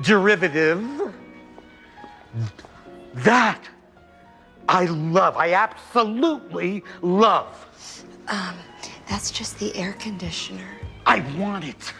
derivative. That I love. I absolutely love. That's just the air conditioner. I want it.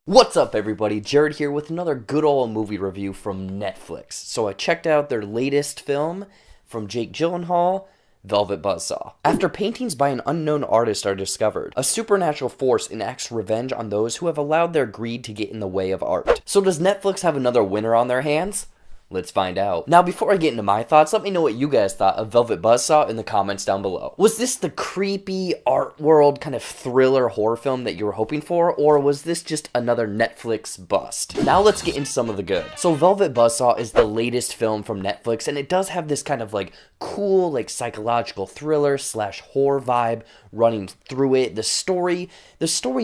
What's up, everybody? Jared here with another good old movie review from Netflix. So I checked out their latest film from Jake Gyllenhaal, Velvet Buzzsaw. After paintings by an unknown artist are discovered, a supernatural force enacts revenge on those who have allowed their greed to get in the way of art. So does Netflix have another winner on their hands? Let's find out. Now, before I get into my thoughts, let me know what you guys thought of Velvet Buzzsaw in the comments down below. Was this the creepy art world kind of thriller horror film that you were hoping for, or was this just another Netflix bust? Now let's get into some of the good. So Velvet Buzzsaw is the latest film from Netflix, and it does have this kind of like cool, like psychological thriller slash horror vibe running through it. The story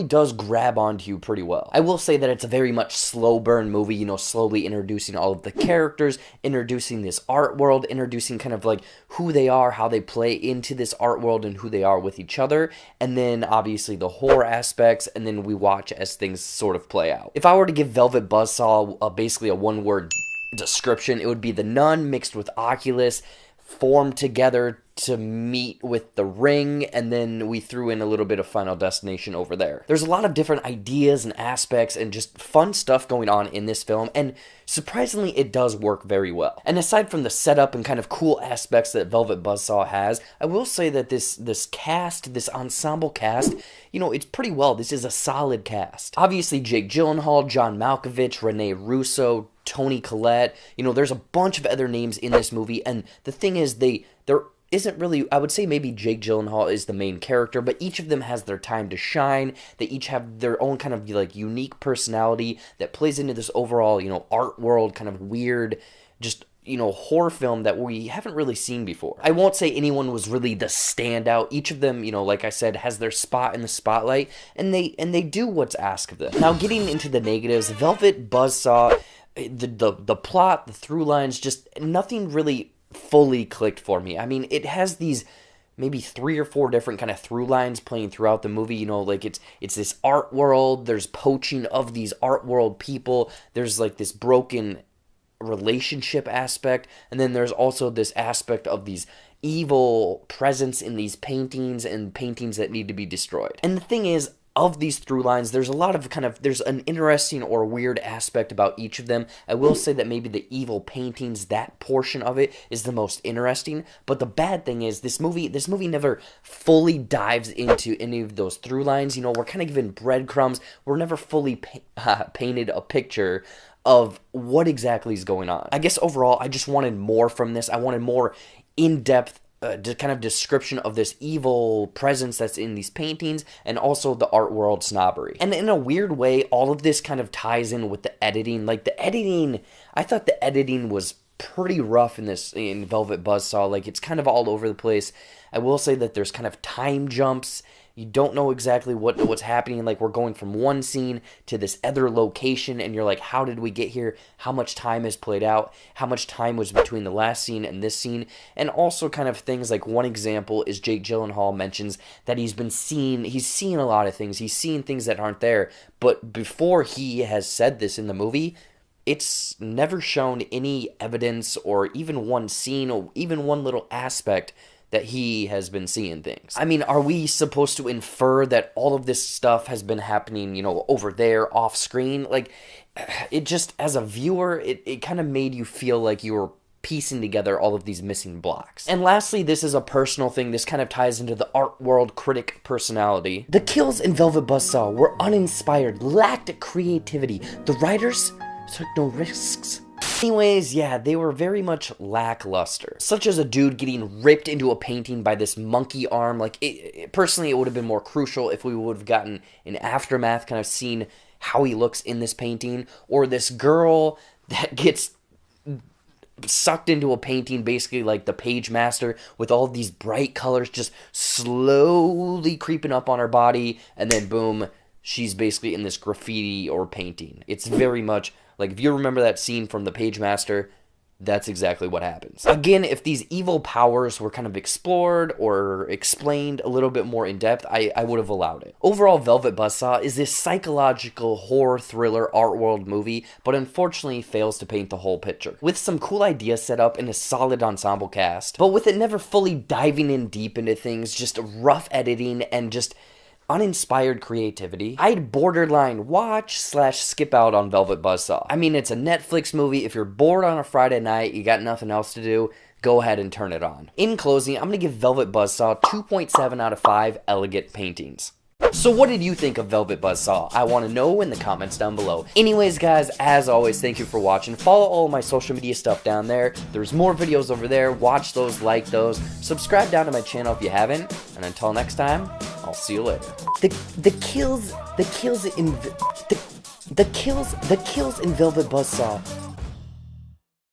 does grab onto you pretty well. I will say that it's a very much slow burn movie, you know, slowly introducing all of the characters, introducing this art world, introducing kind of like who they are, how they play into this art world, and who they are with each other, and then obviously the horror aspects, and then we watch as things sort of play out. If I were to give Velvet Buzzsaw basically a one-word description, it would be The Nun mixed with Oculus, formed together to meet with The Ring, and then we threw in a little bit of Final Destination over there. There's a lot of different ideas and aspects and just fun stuff going on in this film, and surprisingly it does work very well. And aside from the setup and kind of cool aspects that Velvet Buzzsaw has, I will say that this ensemble cast, you know, it's pretty well. This is a solid cast. Obviously Jake Gyllenhaal, John Malkovich, Rene Russo, Toni Collette, you know, there's a bunch of other names in this movie, and the thing is there isn't really, I would say maybe Jake Gyllenhaal is the main character, but each of them has their time to shine. They each have their own kind of like unique personality that plays into this overall, you know, art world kind of weird, just, you know, horror film that we haven't really seen before. I won't say anyone was really the standout. Each of them, you know, like I said, has their spot in the spotlight, and they do what's asked of them. Now, getting into the negatives, Velvet Buzzsaw, the plot, the through lines, just nothing really fully clicked for me. I mean, it has these maybe 3 or 4 different kind of through lines playing throughout the movie. You know, like it's this art world, there's poaching of these art world people, there's like this broken relationship aspect, and then there's also this aspect of these evil presence in these paintings and paintings that need to be destroyed. And the thing is, of these through lines, there's a lot of there's an interesting or weird aspect about each of them. I will say that maybe the evil paintings, that portion of it is the most interesting, but the bad thing is this movie never fully dives into any of those through lines. You know, we're kind of given breadcrumbs. We're never fully painted a picture of what exactly is going on. I guess overall, I just wanted more from this. I wanted more in-depth kind of description of this evil presence that's in these paintings, and also the art world snobbery. And in a weird way, all of this kind of ties in with the editing. Like the editing, I thought the editing was pretty rough in Velvet Buzzsaw. Like it's kind of all over the place. I will say that there's kind of time jumps. You don't know exactly what's happening. Like we're going from one scene to this other location, and you're like, how did we get here? How much time has played out? How much time was between the last scene and this scene? And also kind of things like, one example is Jake Gyllenhaal mentions that he's seen a lot of things. He's seen things that aren't there. But before he has said this in the movie, it's never shown any evidence or even one scene or even one little aspect that he has been seeing things. I mean, are we supposed to infer that all of this stuff has been happening, you know, over there off screen? Like, it just, as a viewer, it kind of made you feel like you were piecing together all of these missing blocks. And lastly, this is a personal thing. This kind of ties into the art world critic personality. The kills in Velvet Buzzsaw were uninspired, lacked creativity. The writers took no risks. Anyways, yeah, they were very much lackluster. Such as a dude getting ripped into a painting by this monkey arm. Like, personally, it would have been more crucial if we would have gotten an aftermath, kind of seen how he looks in this painting. Or this girl that gets sucked into a painting, basically like the page master, with all these bright colors just slowly creeping up on her body, and then boom, she's basically in this graffiti or painting. It's very much like, if you remember that scene from the page master, that's exactly what happens. Again, if these evil powers were kind of explored or explained a little bit more in depth, I would have allowed it. Overall, Velvet Buzzsaw is this psychological horror thriller art world movie, but unfortunately fails to paint the whole picture. With some cool ideas set up and a solid ensemble cast, but with it never fully diving in deep into things, just rough editing and just uninspired creativity, I'd borderline watch/skip out on Velvet Buzzsaw. I mean, it's a Netflix movie. If you're bored on a Friday night, you got nothing else to do, go ahead and turn it on. In closing, I'm gonna give Velvet Buzzsaw 2.7 out of 5 elegant paintings. So what did you think of Velvet Buzzsaw? I want to know in the comments down below. Anyways, guys, as always, thank you for watching. Follow all of my social media stuff down there. There's more videos over there. Watch those, like those. Subscribe down to my channel if you haven't. And until next time, I'll see you later. The kills in Velvet Buzzsaw